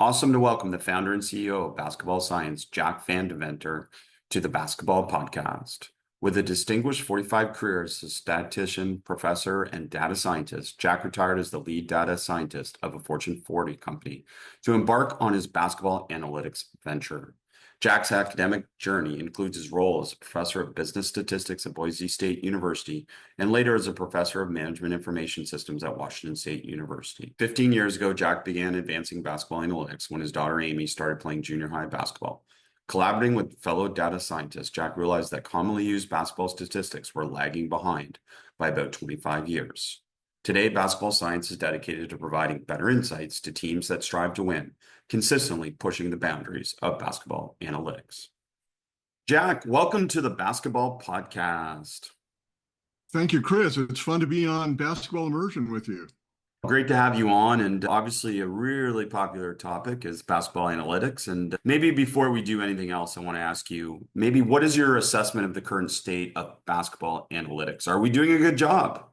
Awesome to welcome the founder and CEO of Basketball Science, Jack Van Deventer, to the Basketball Podcast. With a distinguished 45 careers as a statistician, professor, and data scientist, Jack retired as the lead data scientist of a Fortune 40 company to embark on his basketball analytics venture. Jack's academic journey includes his role as a professor of business statistics at Boise State University and later as a professor of management information systems at Washington State University. 15 years ago, Jack began advancing basketball analytics when his daughter Amy started playing junior high basketball. Collaborating with fellow data scientists, Jack realized that commonly used basketball statistics were lagging behind by about 25 years. Today, basketball science is dedicated to providing better insights to teams that strive to win, consistently pushing the boundaries of basketball analytics. Jack, welcome to the Basketball Podcast. Thank you, Chris. It's fun to be on Basketball Immersion with you. Great to have you on. And obviously, a really popular topic is basketball analytics. And maybe before we do anything else, I want to ask you, maybe what is your assessment of the current state of basketball analytics? Are we doing a good job?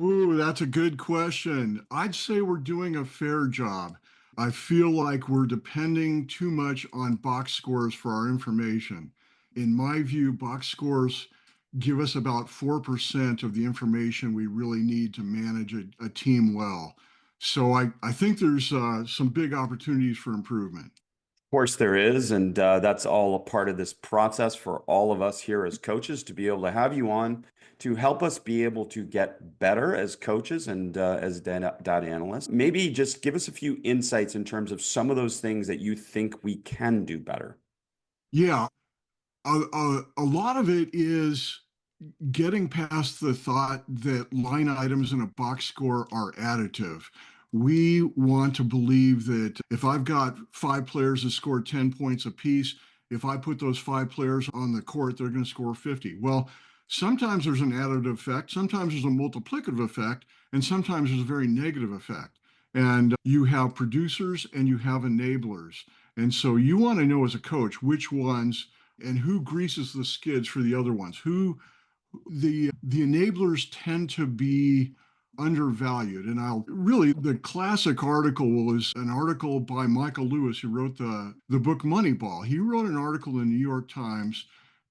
Ooh, that's a good question. I'd say we're doing a fair job. I feel like we're depending too much on box scores for our information. In my view, box scores give us about 4% of the information we really need to manage a team well. So I think there's some big opportunities for improvement. Of course, there is. And that's all a part of this process for all of us here as coaches to be able to have you on to help us be able to get better as coaches and as data analysts. Maybe just give us a few insights in terms of some of those things that you think we can do better. Yeah, a lot of it is getting past the thought that line items in a box score are additive. We want to believe that if I've got five players that score 10 points apiece, if I put those five players on the court, they're going to score 50. Well, sometimes there's an additive effect, sometimes there's a multiplicative effect, and sometimes there's a very negative effect. And you have producers and you have enablers. And so you want to know as a coach which ones and who greases the skids for the other ones, who the enablers tend to be undervalued. And the classic article is an article by Michael Lewis, who wrote the book Moneyball. He wrote an article in the New York Times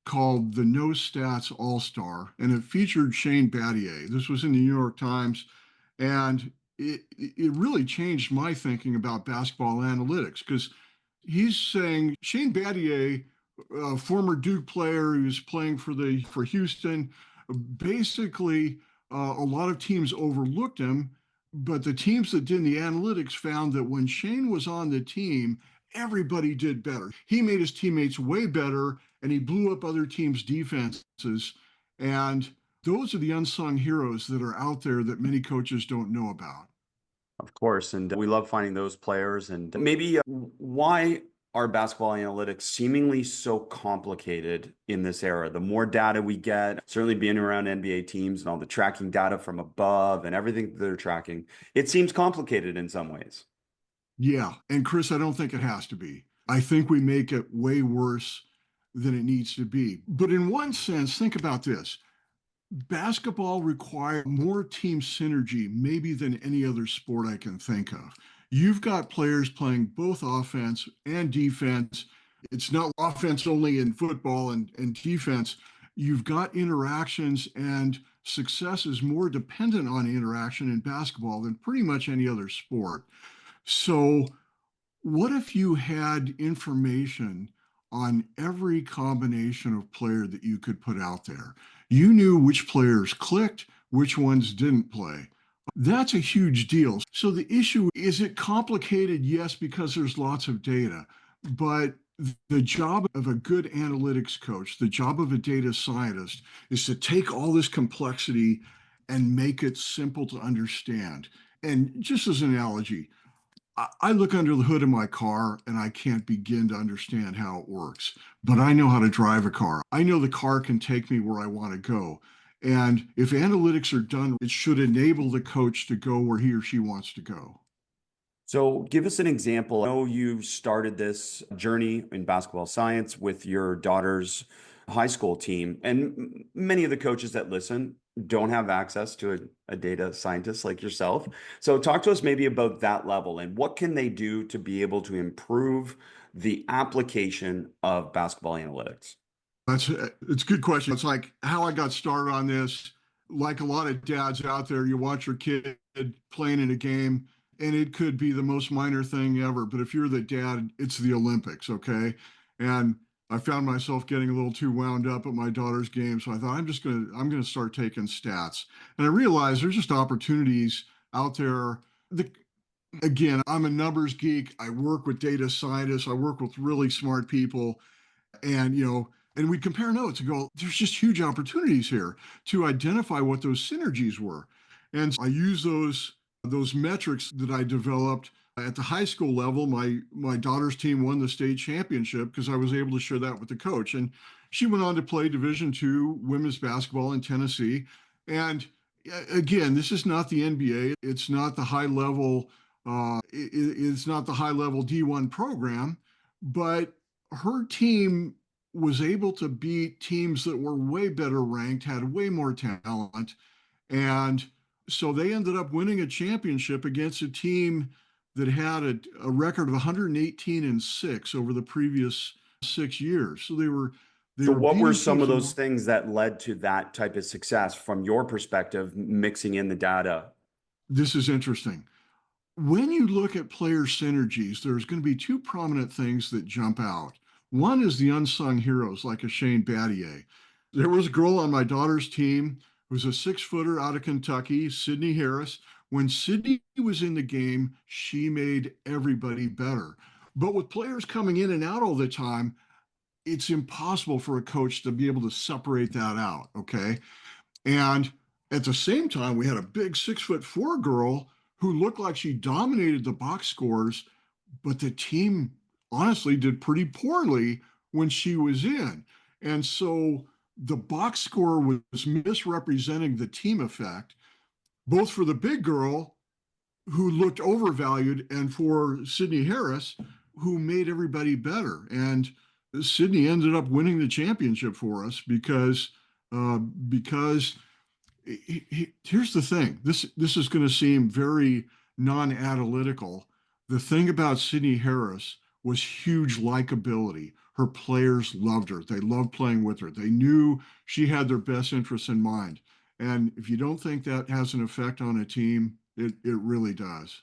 called The No Stats All-Star, and it featured Shane Battier. This was in the New York Times, and it really changed my thinking about basketball analytics, because he's saying Shane Battier, a former Duke player who's playing for Houston, basically a lot of teams overlooked him, but the teams that did the analytics found that when Shane was on the team, everybody did better. He made his teammates way better, and he blew up other teams' defenses. And those are the unsung heroes that are out there that many coaches don't know about. Of course. And we love finding those players. And maybe why are basketball analytics seemingly so complicated in this era? The more data we get, certainly being around NBA teams and all the tracking data from above and everything that they're tracking, it seems complicated in some ways. Yeah. And Chris, I don't think it has to be. I think we make it way worse than it needs to be. But in one sense, think about this. Basketball requires more team synergy, maybe than any other sport I can think of. You've got players playing both offense and defense. It's not offense only in football and defense. You've got interactions, and success is more dependent on interaction in basketball than pretty much any other sport. So, what if you had information on every combination of player that you could put out there? You knew which players clicked, which ones didn't play. That's a huge deal. So the issue is, it complicated? Yes, because there's lots of data. But the job of a good analytics coach, the job of a data scientist, is to take all this complexity and make it simple to understand. And just as an analogy, I look under the hood of my car and I can't begin to understand how it works, but I know how to drive a car. I know the car can take me where I want to go. And if analytics are done, it should enable the coach to go where he or she wants to go. So give us an example. I know you've started this journey in basketball science with your daughter's high school team, and many of the coaches that listen don't have access to a data scientist like yourself. So talk to us maybe about that level and what can they do to be able to improve the application of basketball analytics? It's a good question. It's like how I got started on this. Like a lot of dads out there, you watch your kid playing in a game, and it could be the most minor thing ever. But if you're the dad, it's the Olympics, okay? And I found myself getting a little too wound up at my daughter's game, so I thought I'm gonna start taking stats. And I realized there's just opportunities out there. The, again, I'm a numbers geek. I work with data scientists. I work with really smart people, and and we compare notes and go, there's just huge opportunities here to identify what those synergies were. And I use those metrics that I developed at the high school level. My daughter's team won the state championship because I was able to share that with the coach, and she went on to play Division II women's basketball in Tennessee. And again, this is not the NBA. It's not the high level. It's not the high level D1 program, but her team was able to beat teams that were way better ranked, had way more talent. And so they ended up winning a championship against a team that had a record of 118-6 over the previous 6 years. So they So were what were beating some teams of those from. things that led to that type of success from your perspective, mixing in the data? This is interesting. When you look at player synergies, there's going to be two prominent things that jump out. One is the unsung heroes, like a Shane Battier. There was a girl on my daughter's team who was a 6-footer out of Kentucky, Sydney Harris. When Sydney was in the game, she made everybody better. But with players coming in and out all the time, it's impossible for a coach to be able to separate that out. Okay. And at the same time, we had a big 6'4" girl who looked like she dominated the box scores, but the team honestly did pretty poorly when she was in. And so the box score was misrepresenting the team effect, both for the big girl who looked overvalued and for Sydney Harris, who made everybody better. And Sydney ended up winning the championship for us because here's the thing. This is going to seem very non-analytical. The thing about Sydney Harris was huge likability. Her players loved her. They loved playing with her. They knew she had their best interests in mind. And if you don't think that has an effect on a team, it really does.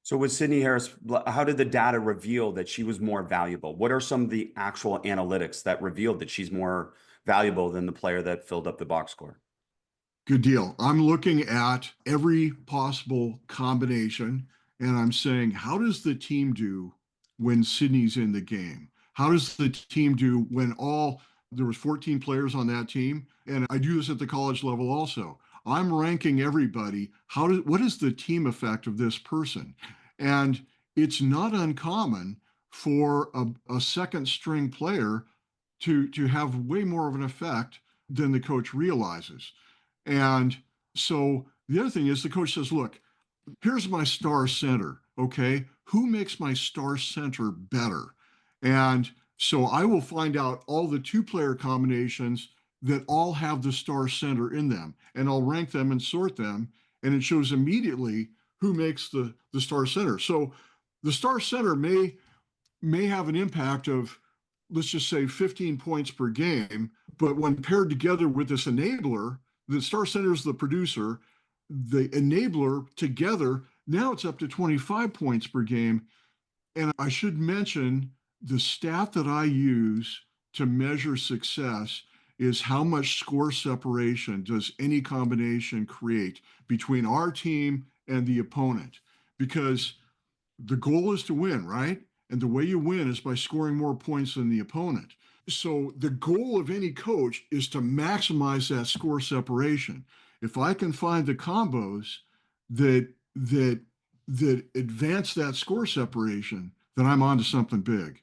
So with Sydney Harris, how did the data reveal that she was more valuable? What are some of the actual analytics that revealed that she's more valuable than the player that filled up the box score? Good deal. I'm looking at every possible combination and I'm saying, how does the team do when Sydney's in the game? How does the team do when there was 14 players on that team? And I do this at the college level also. I'm ranking everybody. What is the team effect of this person? And it's not uncommon for a second string player to have way more of an effect than the coach realizes. And so the other thing is the coach says, look, here's my star center. Okay. Who makes my star center better? And so I will find out all the two-player combinations that all have the star center in them, and I'll rank them and sort them. And it shows immediately who makes the star center. So the star center may have an impact of, let's just say, 15 points per game. But when paired together with this enabler, the star center is the producer, the enabler together, now it's up to 25 points per game. And I should mention the stat that I use to measure success is how much score separation does any combination create between our team and the opponent? Because the goal is to win, right? And the way you win is by scoring more points than the opponent. So the goal of any coach is to maximize that score separation. If I can find the combos that that that advance that score separation, then I'm on to something big.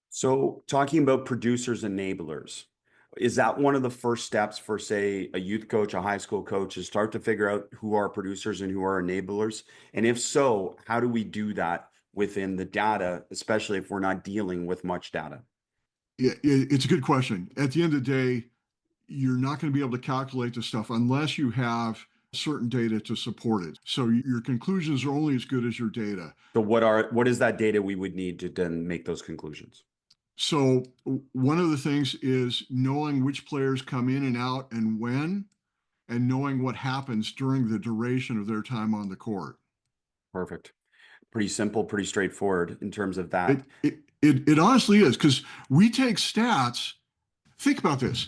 So talking about producers enablers, is that one of the first steps for, say, a youth coach, a high school coach, is start to figure out who are producers and who are enablers? And if so, how do we do that within the data, especially if we're not dealing with much data? It's a good question. At the end of the day, you're not going to be able to calculate this stuff unless you have certain data to support it. So your conclusions are only as good as your data. So what is that data we would need to then make those conclusions? So one of the things is knowing which players come in and out and when, and knowing what happens during the duration of their time on the court. Perfect. Pretty simple, pretty straightforward in terms of It that. it it honestly is, because we take stats. Think about this.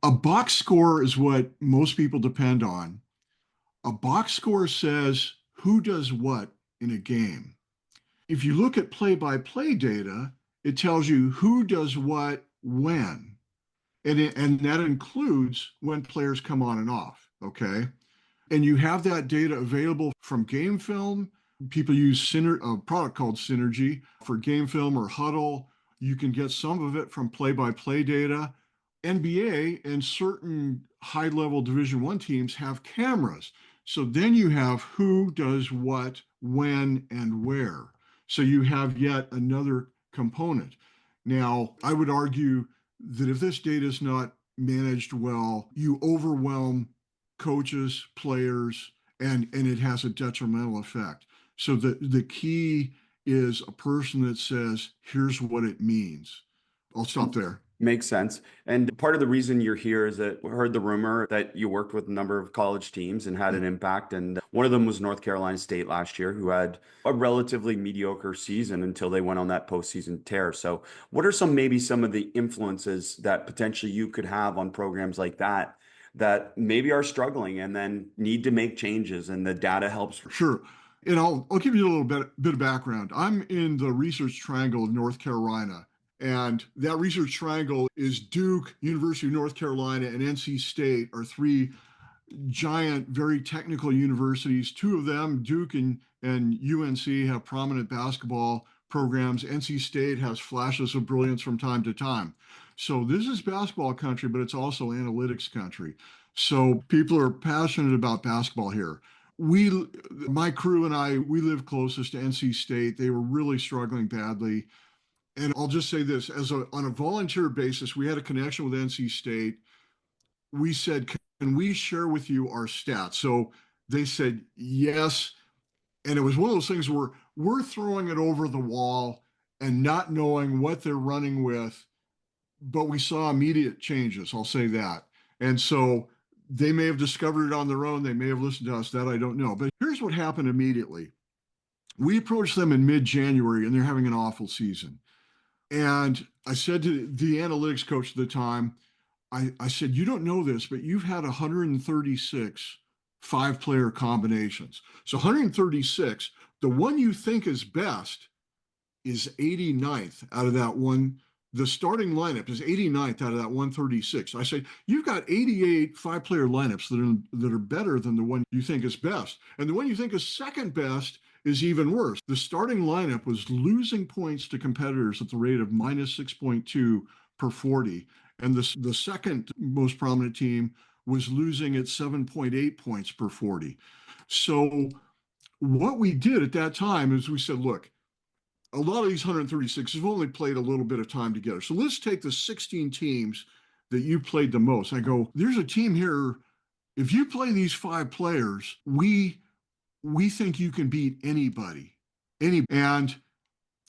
A box score is what most people depend on. A box score says who does what in a game. If you look at play-by-play data, it tells you who does what when. And that includes when players come on and off. Okay. And you have that data available from game film. People use a product called Synergy for game film or Huddle. You can get some of it from play-by-play data. NBA and certain high-level Division One teams have cameras. So then you have who does what, when, and where. So you have yet another component. Now, I would argue that if this data is not managed well, you overwhelm coaches, players, and it has a detrimental effect. So the key is a person that says, here's what it means. I'll stop there. Makes sense. And part of the reason you're here is that we heard the rumor that you worked with a number of college teams and had an impact. And one of them was North Carolina State last year, who had a relatively mediocre season until they went on that postseason tear. So, what are maybe some of the influences that potentially you could have on programs like that that maybe are struggling and then need to make changes and the data helps? Sure. And I'll give you a little bit of background. I'm in the research triangle of North Carolina. And that research triangle is Duke, University of North Carolina, and NC State are three giant, very technical universities. Two of them, Duke and UNC, have prominent basketball programs. NC State has flashes of brilliance from time to time. So this is basketball country, but it's also analytics country. So people are passionate about basketball here. My crew and I, we live closest to NC State. They were really struggling badly. And I'll just say this, on a volunteer basis, we had a connection with NC State. We said, can we share with you our stats? So they said yes. And it was one of those things where we're throwing it over the wall and not knowing what they're running with, but we saw immediate changes. I'll say that. And so they may have discovered it on their own. They may have listened to us. That I don't know. But here's what happened immediately. We approached them in mid-January, and they're having an awful season. And I said to the analytics coach at the time, I said, you don't know this, but you've had 136 five-player combinations. So 136, the one you think is best is 89th out of that one. The starting lineup is 89th out of that 136. I say, you've got 88 five-player lineups that are better than the one you think is best. And the one you think is second best is even worse. The starting lineup was losing points to competitors at the rate of minus 6.2 per 40. And the second most prominent team was losing at 7.8 points per 40. So what we did at that time is we said, look, a lot of these 136 have only played a little bit of time together. So let's take the 16 teams that you played the most. I go, there's a team here. If you play these five players, we think you can beat anybody. And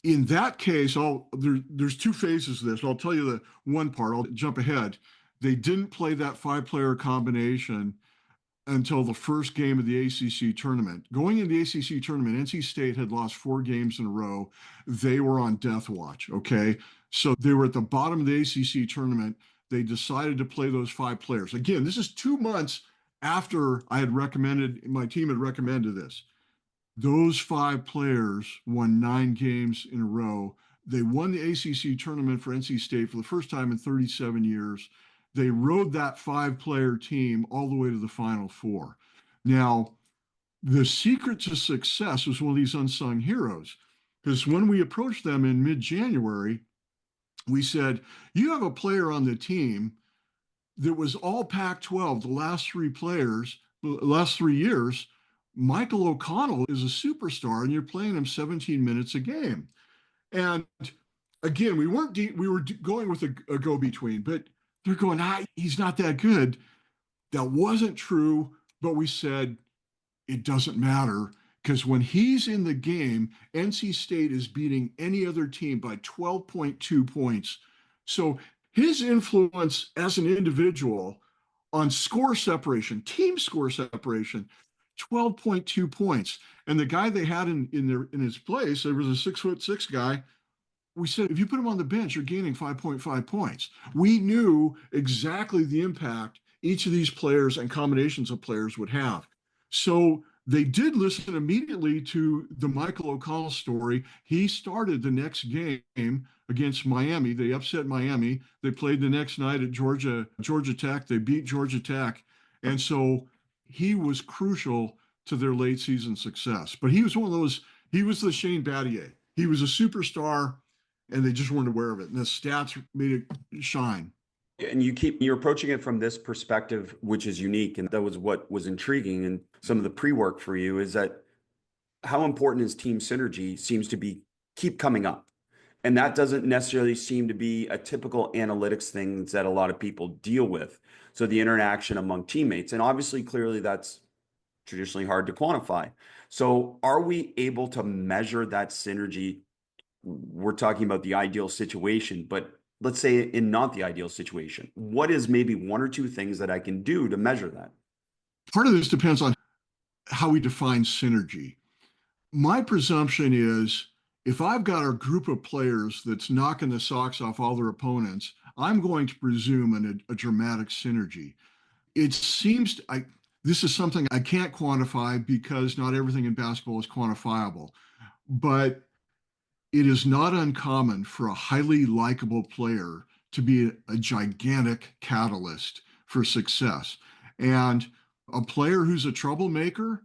in that case, there's two phases of this. I'll tell you the one part. I'll jump ahead. They didn't play that five-player combination until the first game of the ACC tournament. Going into the ACC tournament, NC State had lost 4 games in a row. They were on death watch, okay? So they were at the bottom of the ACC tournament. They decided to play those 5 players. Again, this is 2 months after my team had recommended this. Those 5 players won 9 games in a row. They won the ACC tournament for NC State for the first time in 37 years. They rode that 5-player team all the way to the Final Four. Now, the secret to success was one of these unsung heroes, because when we approached them in mid-January, we said, you have a player on the team that was all Pac-12 the last 3 years. Michael O'Connell is a superstar, and you're playing him 17 minutes a game. And again, we were going with a go-between, but they're going, he's not that good. That wasn't true, but we said it doesn't matter because when he's in the game, NC State is beating any other team by 12.2 points. So his influence as an individual on score separation, team score separation, 12.2 points. And the guy they had in his place, there was a 6'6" guy. We said, if you put him on the bench, you're gaining 5.5 points. We knew exactly the impact each of these players and combinations of players would have. So they did listen immediately to the Michael O'Connell story. He started the next game against Miami. They upset Miami. They played the next night at Georgia Tech. They beat Georgia Tech. And so he was crucial to their late season success. But he was one of those, he was the Shane Battier. He was a superstar and they just weren't aware of it. And the stats made it shine. And you're approaching it from this perspective, which is unique. And that was what was intriguing. And some of the pre-work for you is that how important is team synergy seems to be keep coming up. And that doesn't necessarily seem to be a typical analytics thing that a lot of people deal with. So the interaction among teammates, and obviously, clearly that's traditionally hard to quantify. So are we able to measure that synergy? We're talking about the ideal situation, but let's say in not the ideal situation, what is maybe one or two things that I can do to measure that? Part of this depends on how we define synergy. My presumption is if I've got a group of players that's knocking the socks off all their opponents, I'm going to presume a dramatic synergy. It seems this is something I can't quantify because not everything in basketball is quantifiable, but it is not uncommon for a highly likable player to be a gigantic catalyst for success. And a player who's a troublemaker,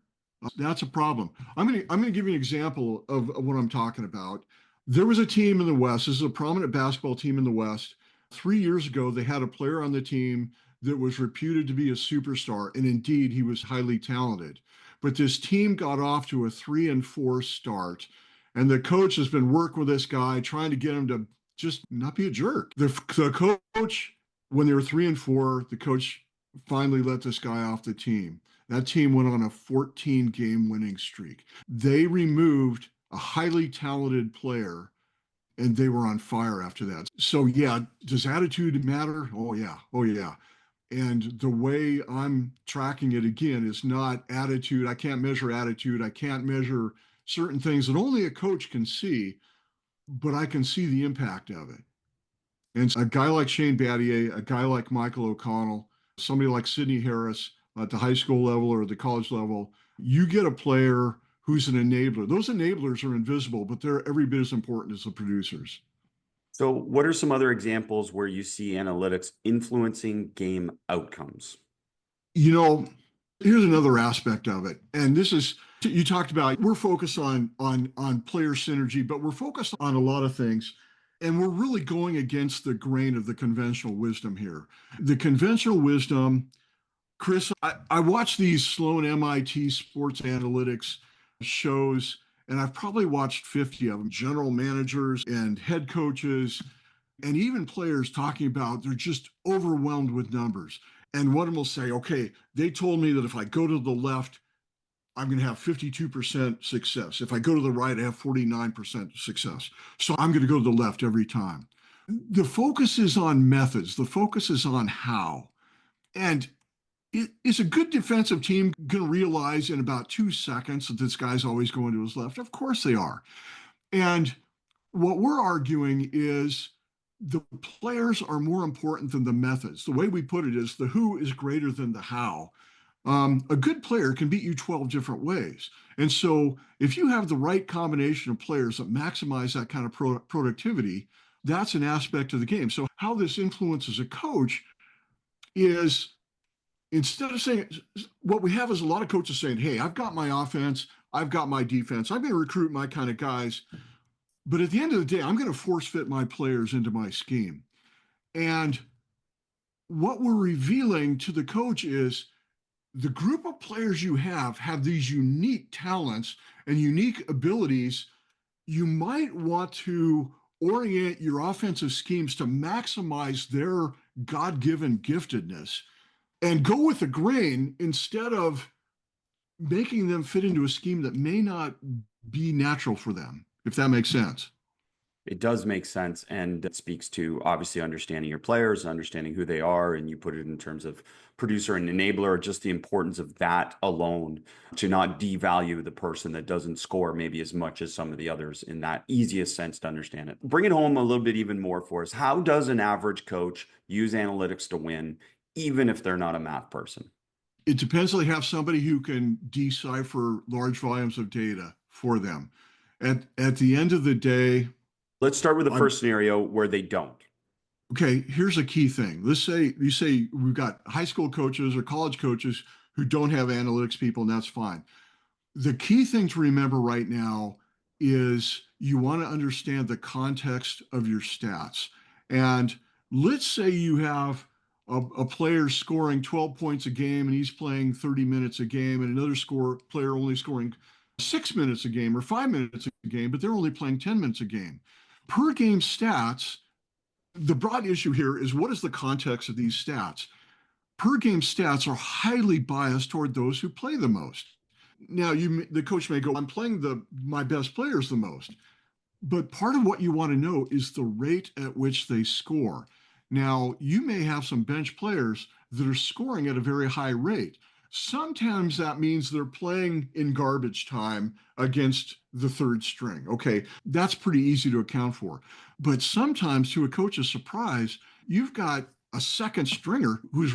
that's a problem. I'm going to give you an example of what I'm talking about. There was a team in the West. This is a prominent basketball team in the West. 3 years ago, they had a player on the team that was reputed to be a superstar, and indeed, he was highly talented. But this team got off to a 3-4 start, and the coach has been working with this guy, trying to get him to just not be a jerk. The coach, when they were 3-4, the coach finally let this guy off the team. That team went on a 14-game winning streak. They removed a highly talented player and they were on fire after that. So yeah, does attitude matter? Oh yeah. Oh yeah. And the way I'm tracking it again is not attitude. I can't measure attitude. I can't measure certain things that only a coach can see, but I can see the impact of it. And a guy like Shane Battier, a guy like Michael O'Connell, somebody like Sidney Harris at the high school level or the college level, you get a player who's an enabler. Those enablers are invisible, but they're every bit as important as the producers. So what are some other examples where you see analytics influencing game outcomes? You know, here's another aspect of it. And this is, you talked about, we're focused on player synergy, but we're focused on a lot of things. And we're really going against the grain of the conventional wisdom here. The conventional wisdom, Chris, I watch these Sloan MIT sports analytics shows, and I've probably watched 50 of them, general managers and head coaches, and even players talking about they're just overwhelmed with numbers. And one of them will say, okay, they told me that if I go to the left, I'm going to have 52% success. If I go to the right, I have 49% success. So I'm going to go to the left every time. The focus is on methods, the focus is on how. And is a good defensive team going to realize in about 2 seconds that this guy's always going to his left? Of course they are. And what we're arguing is the players are more important than the methods. The way we put it is the who is greater than the how. A good player can beat you 12 different ways. And so if you have the right combination of players that maximize that kind of productivity, that's an aspect of the game. So how this influences a coach is instead of saying, what we have is a lot of coaches saying, hey, I've got my offense, I've got my defense, I'm going to recruit my kind of guys. But at the end of the day, I'm going to force fit my players into my scheme. And what we're revealing to the coach is the group of players you have these unique talents and unique abilities. You might want to orient your offensive schemes to maximize their God-given giftedness and go with the grain instead of making them fit into a scheme that may not be natural for them, if that makes sense. It does make sense, and it speaks to obviously understanding your players, understanding who they are, and you put it in terms of producer and enabler, just the importance of that alone to not devalue the person that doesn't score maybe as much as some of the others in that easiest sense to understand it. Bring it home a little bit even more for us. How does an average coach use analytics to win, even if they're not a math person? It depends. They have somebody who can decipher large volumes of data for them. At the end of the day, Let's start with the I'm first scenario where they don't. okay. Here's a key thing. Let's say you say we've got high school coaches or college coaches who don't have analytics people, and that's fine. The key thing to remember right now is you want to understand the context of your stats. And let's say you have a player scoring 12 points a game and he's playing 30 minutes a game, and another player only scoring 6 minutes a game or 5 minutes a game, but they're only playing 10 minutes a game. Per game stats, the broad issue here is what is the context of these stats? Per game stats are highly biased toward those who play the most. Now, the coach may go, I'm playing my best players the most. But part of what you want to know is the rate at which they score. Now, you may have some bench players that are scoring at a very high rate. Sometimes that means they're playing in garbage time against the third string. Okay, that's pretty easy to account for. But sometimes, to a coach's surprise, you've got a second stringer who's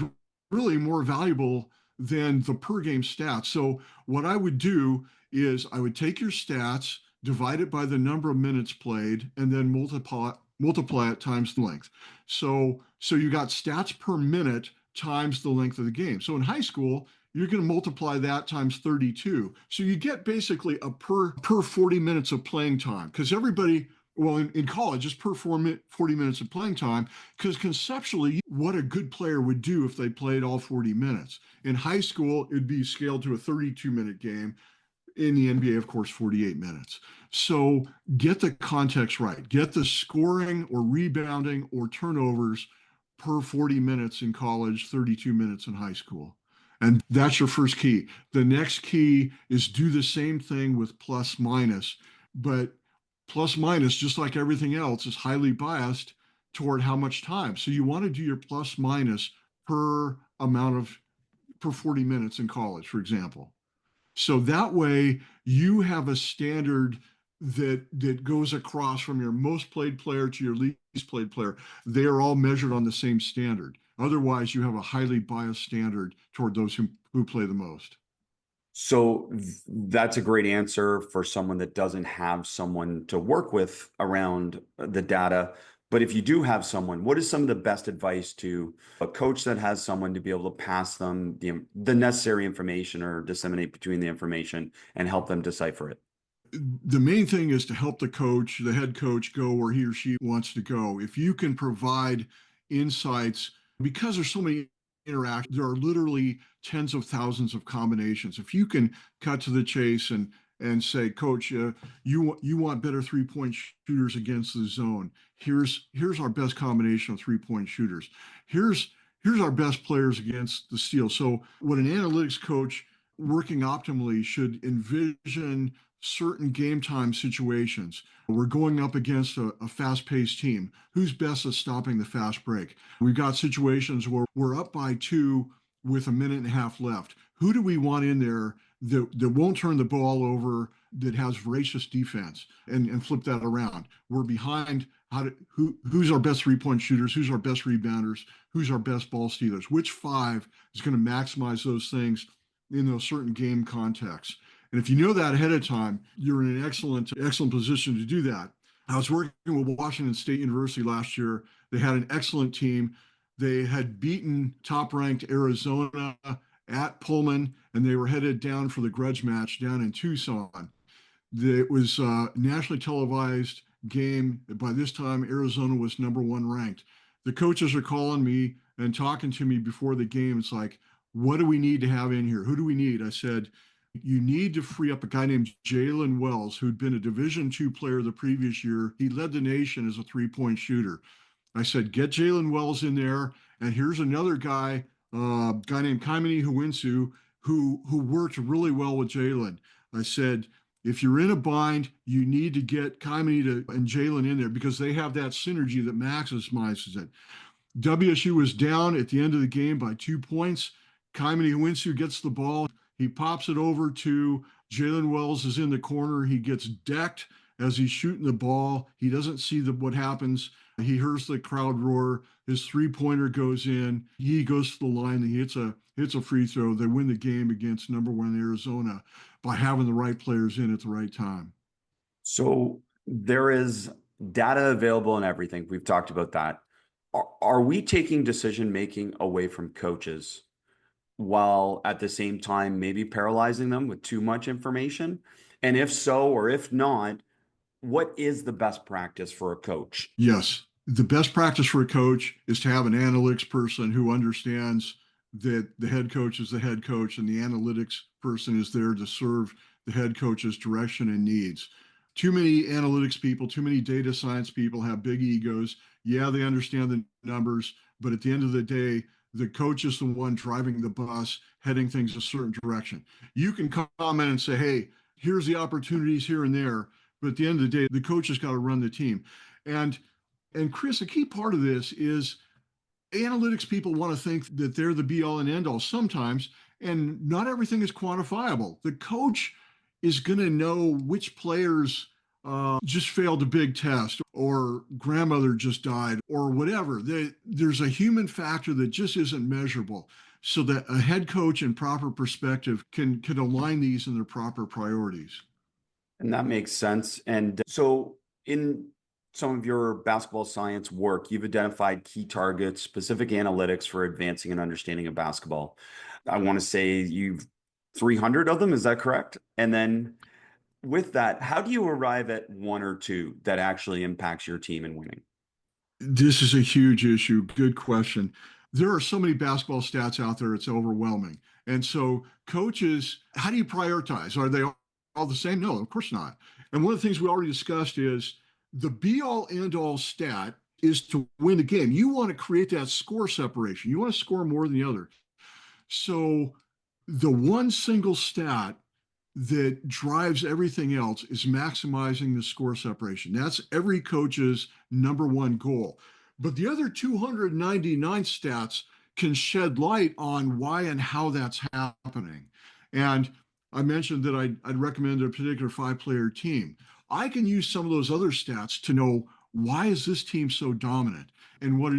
really more valuable than the per game stats. So, what I would do is I would take your stats, divide it by the number of minutes played, and then multiply it times the length. So you got stats per minute times the length of the game. So in high school, you're going to multiply that times 32. So you get basically a per 40 minutes of playing time, because everybody, well, in college, it's per 40 minutes of playing time, because conceptually, what a good player would do if they played all 40 minutes. In high school, it'd be scaled to a 32-minute game. In the NBA, of course, 48 minutes. So get the context right. Get the scoring or rebounding or turnovers per 40 minutes in college, 32 minutes in high school. And that's your first key. The next key is do the same thing with plus minus, but plus minus, just like everything else, is highly biased toward how much time. So you want to do your plus minus per amount of per 40 minutes in college, for example. So that way you have a standard that goes across from your most played player to your least played player. They are all measured on the same standard. Otherwise, you have a highly biased standard toward those who play the most. So that's a great answer for someone that doesn't have someone to work with around the data. But if you do have someone, what is some of the best advice to a coach that has someone to be able to pass them the necessary information or disseminate between the information and help them decipher it? The main thing is to help the head coach, go where he or she wants to go. If you can provide insights, because there's so many interactions, there are literally tens of thousands of combinations. If you can cut to the chase and say, Coach, you want better 3-point shooters against the zone. Here's our best combination of 3-point shooters. Here's our best players against the steal. So, what an analytics coach working optimally should envision certain game time situations. We're going up against a fast paced team. Who's best at stopping the fast break? We've got situations where we're up by two with a minute and a half left. Who do we want in there that won't turn the ball over, that has voracious defense, and flip that around? We're behind. Who's our best 3-point shooters? Who's our best rebounders? Who's our best ball stealers? Which five is going to maximize those things in those certain game contexts? And if you know that ahead of time, you're in an excellent position to do that. I was working with Washington State University last year. They had an excellent team. They had beaten top-ranked Arizona at Pullman, and they were headed down for the grudge match down in Tucson. It was a nationally televised game. By this time, Arizona was number one ranked. The coaches are calling me and talking to me before the game. It's like, what do we need to have in here? Who do we need? I said, you need to free up a guy named Jalen Wells, who'd been a Division II player the previous year. He led the nation as a 3-point shooter. I said, get Jalen Wells in there. And here's another guy named Kaimani Huinsu, who worked really well with Jalen. I said, if you're in a bind, you need to get and Jalen in there because they have that synergy that maximizes it. WSU was down at the end of the game by 2 points. Kaimani Huinsu gets the ball. He pops it over to Jalen Wells is in the corner. He gets decked as he's shooting the ball. He doesn't see what happens. He hears the crowd roar. His three-pointer goes in. He goes to the line. And he hits a free throw. They win the game against number one Arizona by having the right players in at the right time. So there is data available and everything. We've talked about that. Are we taking decision making away from coaches while at the same time maybe paralyzing them with too much information? And if so, or if not, what is the best practice for a coach? Yes. The best practice for a coach is to have an analytics person who understands that the head coach is the head coach and the analytics person is there to serve the head coach's direction and needs. Too many analytics people, too many data science people have big egos. Yeah, they understand the numbers, but at the end of the day, the coach is the one driving the bus, heading things a certain direction. You can comment and say, hey, here's the opportunities here and there. But at the end of the day, the coach has got to run the team. And and Chris, a key part of this is analytics people want to think that they're the be all and end all sometimes, and not everything is quantifiable. The coach is going to know which players just failed a big test or grandmother just died or whatever. There's a human factor that just isn't measurable. So that a head coach in proper perspective can align these in their proper priorities. And that makes sense. And so, in some of your basketball science work, you've identified key targets, specific analytics for advancing an understanding of basketball. I want to say you've 300 of them. Is that correct? And then with that, how do you arrive at one or two that actually impacts your team in winning? This is a huge issue. Good question. There are so many basketball stats out there, it's overwhelming. And so, coaches, how do you prioritize? Are they all the same? No, of course not. And one of the things we already discussed is the be all end all stat is to win the game. You want to create that score separation, you want to score more than the other. So, the one single stat that drives everything else is maximizing the score separation. That's every coach's number one goal. But the other 299 stats can shed light on why and how that's happening. And I mentioned that I'd recommend a particular five-player team. I can use some of those other stats to know why is this team so dominant and what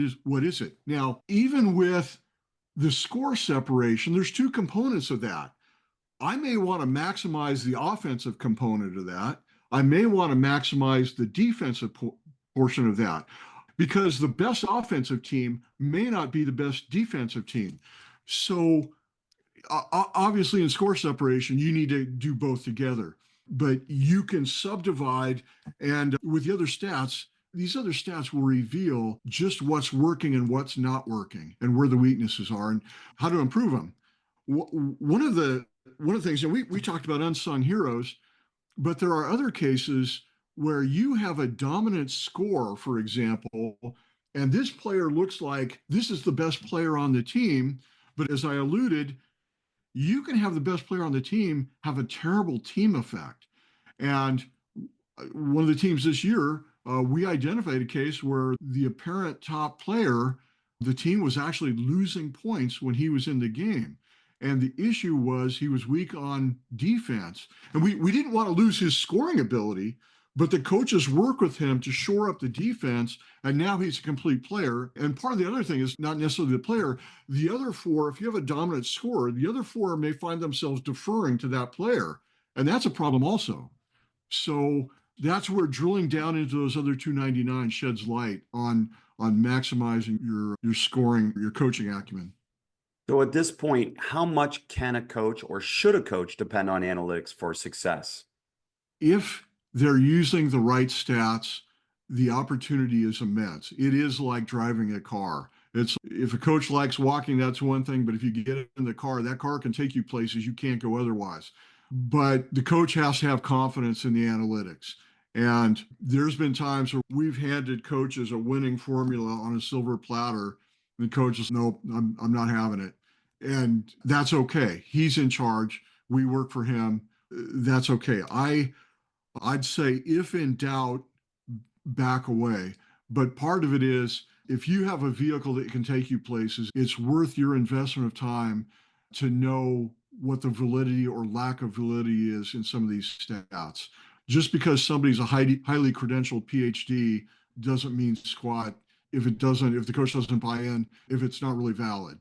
is it? Now, even with the score separation, there's two components of that. I may want to maximize the offensive component of that. I may want to maximize the defensive portion of that because the best offensive team may not be the best defensive team. So, obviously, in score separation, you need to do both together, but you can subdivide. And with the other stats, these other stats will reveal just what's working and what's not working and where the weaknesses are and how to improve them. One of the things, and we talked about unsung heroes, but there are other cases where you have a dominant score, for example, and this player looks like this is the best player on the team. But as I alluded, you can have the best player on the team have a terrible team effect. And one of the teams this year, we identified a case where the apparent top player, the team was actually losing points when he was in the game. And the issue was he was weak on defense. And we didn't want to lose his scoring ability, but the coaches work with him to shore up the defense. And now he's a complete player. And part of the other thing is not necessarily the player. The other four, if you have a dominant scorer, the other four may find themselves deferring to that player. And that's a problem also. So that's where drilling down into those other 299 sheds light on maximizing your scoring, your coaching acumen. So at this point, how much can a coach or should a coach depend on analytics for success? If they're using the right stats, the opportunity is immense. It is like driving a car. It's if a coach likes walking, that's one thing, but if you get in the car, that car can take you places you can't go otherwise. But the coach has to have confidence in the analytics. And there's been times where we've handed coaches a winning formula on a silver platter, and the coach is, nope, I'm not having it. And that's okay. He's in charge. We work for him. That's okay. I'd say if in doubt, back away. But part of it is if you have a vehicle that can take you places, it's worth your investment of time to know what the validity or lack of validity is in some of these stats. Just because somebody's a highly credentialed PhD doesn't mean squat if the coach doesn't buy in, if it's not really valid.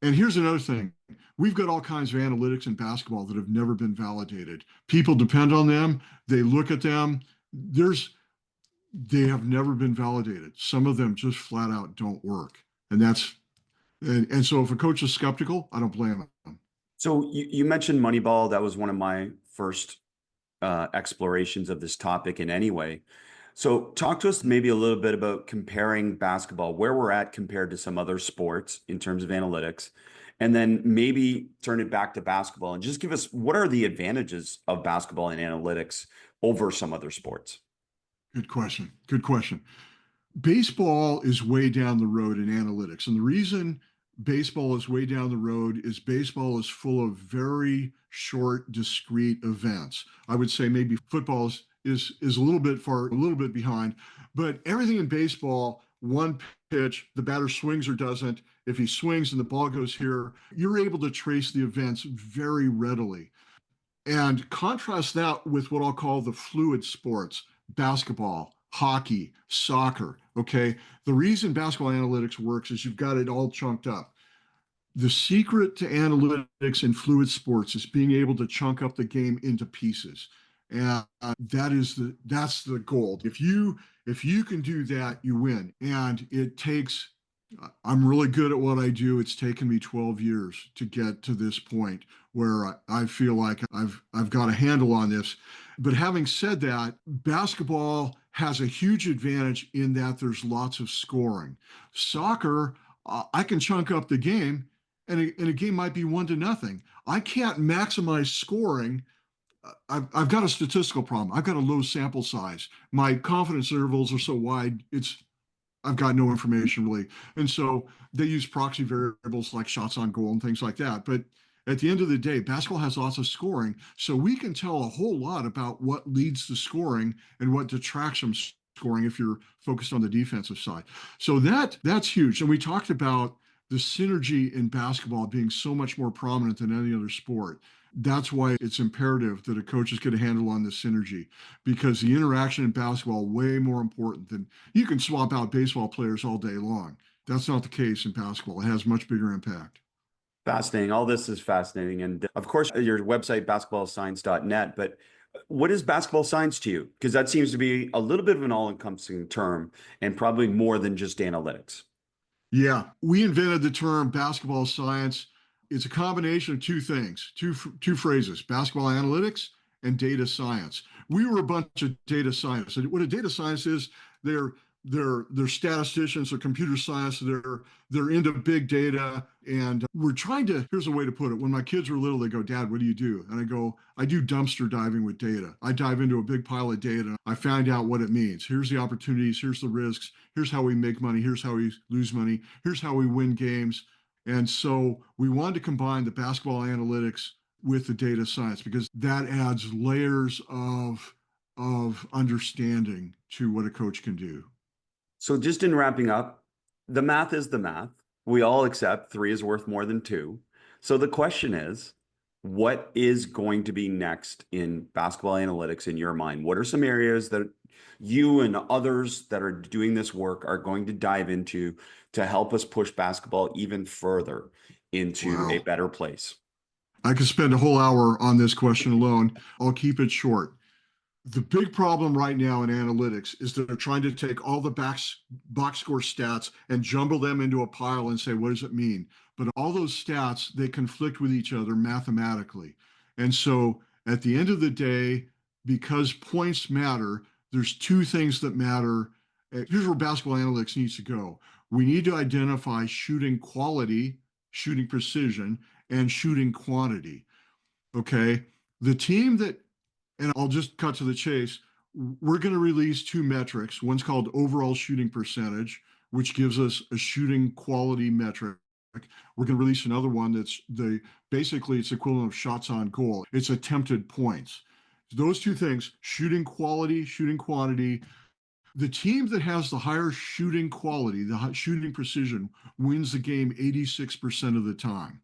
And here's another thing. We've got all kinds of analytics in basketball that have never been validated. People depend on them. They look at them. They have never been validated. Some of them just flat out don't work. And so if a coach is skeptical, I don't blame them. So you mentioned Moneyball. That was one of my first explorations of this topic in any way. So talk to us maybe a little bit about comparing basketball, where we're at compared to some other sports in terms of analytics, and then maybe turn it back to basketball and just give us what are the advantages of basketball and analytics over some other sports? Good question. Good question. Baseball is way down the road in analytics. And the reason baseball is way down the road is baseball is full of very short, discrete events. I would say maybe football is a little bit behind, but everything in baseball, one pitch, the batter swings or doesn't. If he swings and the ball goes here, you're able to trace the events very readily. And contrast that with what I'll call the fluid sports, basketball, hockey, soccer. Okay. The reason basketball analytics works is you've got it all chunked up. The secret to analytics in fluid sports is being able to chunk up the game into pieces. And that's the goal. If you can do that, you win. And it takes I'm really good at what I do. It's taken me 12 years to get to this point where I feel like I've got a handle on this. But having said that, basketball has a huge advantage in that there's lots of scoring. Soccer, I can chunk up the game, and a game might be 1-0. I can't maximize scoring. I've got a statistical problem. I've got a low sample size. My confidence intervals are so wide, I've got no information really. And so they use proxy variables like shots on goal and things like that. But at the end of the day, basketball has lots of scoring. So we can tell a whole lot about what leads to scoring and what detracts from scoring if you're focused on the defensive side. So that's huge. And we talked about the synergy in basketball being so much more prominent than any other sport. That's why it's imperative that a coach is get a handle on this synergy, because the interaction in basketball way more important than you can swap out baseball players all day long. That's not the case in basketball. It has much bigger impact. Fascinating. All this is fascinating. And of course, your website, basketballscience.net, but what is basketball science to you? Because that seems to be a little bit of an all-encompassing term and probably more than just analytics. Yeah, we invented the term basketball science. It's a combination of two things, two phrases, basketball analytics and data science. We were a bunch of data scientists. And what a data science is, they're they're statisticians or computer science. They're into big data, and we're trying to. Here's a way to put it. When my kids were little, they go, "Dad, what do you do?" And I go, "I do dumpster diving with data. I dive into a big pile of data. I find out what it means. Here's the opportunities. Here's the risks. Here's how we make money. Here's how we lose money. Here's how we win games." And so we wanted to combine the basketball analytics with the data science because that adds layers of understanding to what a coach can do. So just in wrapping up, the math is the math. We all accept three is worth more than two. So the question is, what is going to be next in basketball analytics in your mind? What are some areas that you and others that are doing this work are going to dive into to help us push basketball even further into a Wow. better place? I could spend a whole hour on this question alone. I'll keep it short. The big problem right now in analytics is that they're trying to take all the box score stats and jumble them into a pile and say, what does it mean? But all those stats, they conflict with each other mathematically. And so at the end of the day, because points matter, there's two things that matter. Here's where basketball analytics needs to go. We need to identify shooting quality, shooting precision, and shooting quantity. Okay. The team that, and I'll just cut to the chase, we're going to release two metrics. One's called overall shooting percentage, which gives us a shooting quality metric. We're going to release another one that's basically it's equivalent of shots on goal. It's attempted points. Those two things, shooting quality, shooting quantity. The team that has the higher shooting quality, the shooting precision, wins the game 86% of the time.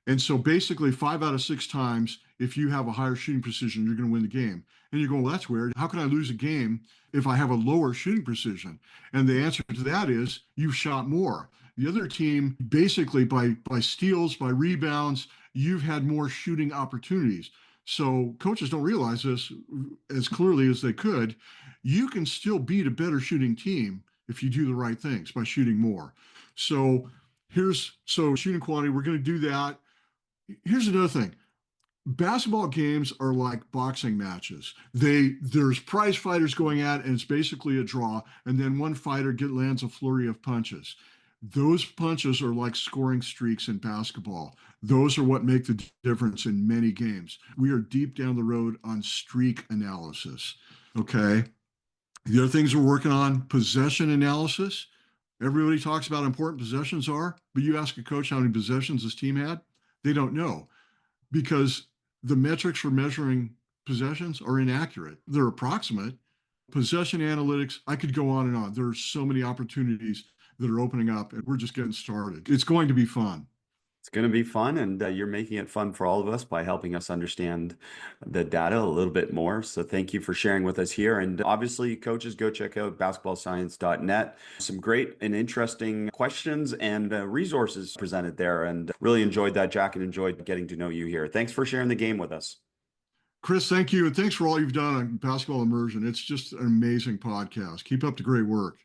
And so basically, 5 out of 6 times, if you have a higher shooting precision, you're going to win the game. And you're going, well, that's weird. How can I lose a game if I have a lower shooting precision? And the answer to that is you've shot more. The other team, basically, by steals, by rebounds, you've had more shooting opportunities. So coaches don't realize this as clearly as they could. You can still beat a better shooting team if you do the right things by shooting more. So shooting quantity, we're going to do that. Here's another thing. Basketball games are like boxing matches. There's prize fighters going at, and it's basically a draw, and then one fighter lands a flurry of punches. Those punches are like scoring streaks in basketball. Those are what make the difference in many games. We are deep down the road on streak analysis. Okay. The other things we're working on, possession analysis. Everybody talks about how important possessions are, but you ask a coach how many possessions his team had, they don't know because the metrics for measuring possessions are inaccurate. They're approximate. Possession analytics, I could go on and on. There are so many opportunities that are opening up, and we're just getting started. It's going to be fun. It's going to be fun, and you're making it fun for all of us by helping us understand the data a little bit more. So thank you for sharing with us here. And obviously, coaches, go check out basketballscience.net. Some great and interesting questions and resources presented there. And really enjoyed that, Jack, and enjoyed getting to know you here. Thanks for sharing the game with us. Chris, thank you. And thanks for all you've done on Basketball Immersion. It's just an amazing podcast. Keep up the great work.